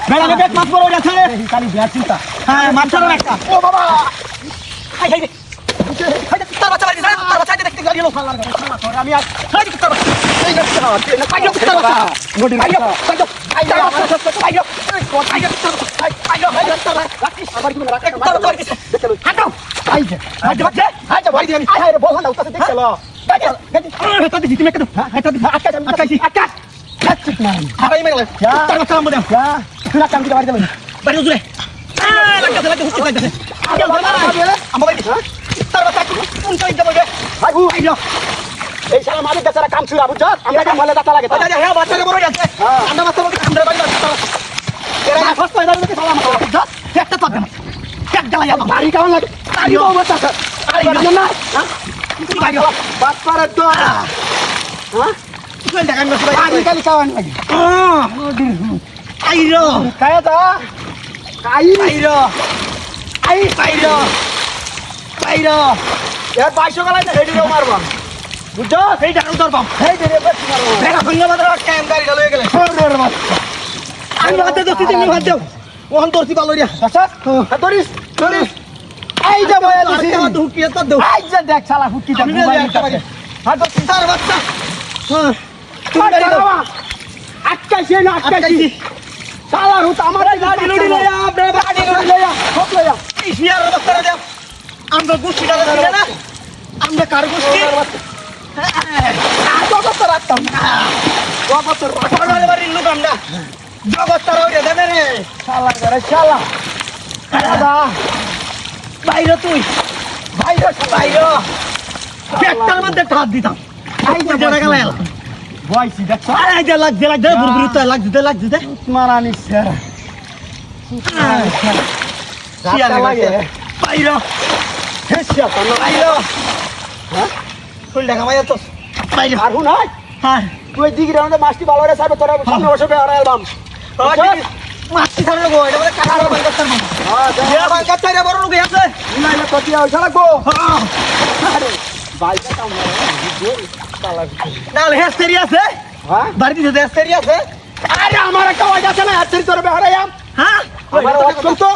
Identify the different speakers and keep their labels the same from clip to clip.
Speaker 1: বেড়াকে bet মাছ বড় যাচ্ছে খালি ব্যাট চিন্তা হ্যাঁ মাছ ছাড়ো একটা ও বাবা হাই হাই হাই কুত্তার বাচ্চা বাড়ি যায় কুত্তার বাচ্চা দেখতে গাড়ি হলো আমি আর হাই কুত্তার বাচ্চা এই গাছটা না পাইলো কুত্তার বাচ্চা মোটি পাইলো পাইলো পাইলো পাইলো পাইলো পাইলো আবার কি রাখা কুত্তার বাচ্চা দেখতে লো হাঁটো হাই যে হাই যে ভাই আমি আরে বল না উত্তাতে দেখতে লো এটা দিছি তুমি একটু এটা দিছি আটকাইছি আটকাই ঠিক না আরে মেরে কুত্তার বাচ্চা আমবো যা তুই কাম দিতে বাড়ি যাবে বাড়ি উজরে লাগতে হুস্কি লাগতেছে আগে বাবা আমবো বাড়ি কুত্তার বাচ্চা কোন কই দেব রে ভাই আইলো এই শালা মালিক বেচারা কাম ছুরা বুঝছ আমরা কাম ভালো দাতা লাগে আচ্ছা হ্যাঁ বাচ্চাকে বড় যাচ্ছে আমরা বাচ্চা বড় আমরা বাড়ি যাচ্ছে এরা ফার্স্ট পয়দা দিতে শালা মাথা বুঝছ একটা তো দেন এক গলা যাবা বাড়ি কেমন লাগে আইও বাচ্চা আরে না হ্যাঁ কি বাড়ি বাচ্চারে তো হ্যাঁ তুই দেখান না ভাই আগে কালি কাওয়ান লাগে আইরো কায়া দা আইরো আইরো यार 2200 গলাই না হেডি রে মারবা বুঝছো সেইটা উতরবা হেডি রে বেশ মারো বেড়া ভঙ্গা মাত্র কাম গাড়ি চলে গেলে রে মার আমি হাতে দস্তি তুমি হাত দাও ওহন দর্তি ভালো রিয়া আচ্ছা ধরিস আই যা বয়া দিছি হাত হুকিয়ে তো দাও আই যা দেখ শালা হুকি যা হাত দস্তি তার বাচ্চা হ্যাঁ তুমি গাড়ি দাও আটকাইছি না আটকাইছি শালা হুত আমার গাড়ি লড়ি লয়া আপনি গাড়ি লড়ি লয়া সব লয়া এই শিয়ার অবস্থা দাও আমরা গুষ্টি দাদা ছিল না আমরা কার গুষ্টি জগৎ রাখতাম জগৎ রাখতাম বাড়ির লোক আমরা জগৎ ওইটা দেবে রে শালা করে শালা দাদা বাইরে তুই বাইরে পেটটার মধ্যে ঠাত দিতাম এই যে জড়া গেল বয়সি দেখছ আরে যা লাগছে বুরবুরিতে লাগছে মারানি স্যার শিয়া লাগে বাইরে হেসিয়া তো আইলো হ্যাঁ ফুল দেখা মাইয়া তো বাইরে আর হুন হ্যাঁ তুই দিগি রাউন্ডে মাছটি ভালো রে সাবে তোরা সামনে বসে বে আর অ্যালবাম মাছটি ছাড়লো গো এটা বলে কাটার বান করতাম হ্যাঁ যা বান করতে রে বড় লোক আছে না না তো দিয়া ওইটা লাগবো হ্যাঁ আরে বাইটা কাম না তালা না হে সিরিয়াস হ্যাঁ বাড়ি দিতে সিরিয়াস আরে আমার একটা ওই আছে না হাতের তোর বে হারায়াম হ্যাঁ আমার ওই তো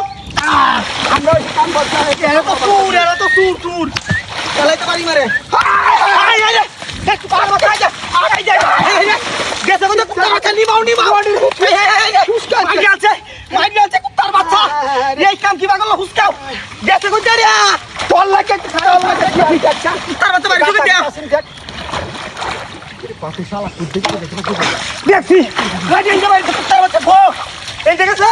Speaker 1: আমরা কাম করতে এরা তো সুর চালাইতে পারি মারে গেছে কোন কুত্তার বাচ্চা নিবাও আছে কুত্তার বাচ্চা এই কাম কি বাগল হুসকাও গেছে কোন জারিয়া তোর লাগে কুত্তার বাচ্চা বাড়ি ঢুকে দেয়া পাতি শালা কুত্তে দেখি গাড়ি এই যে কুত্তার বাচ্চা এই দেখেছে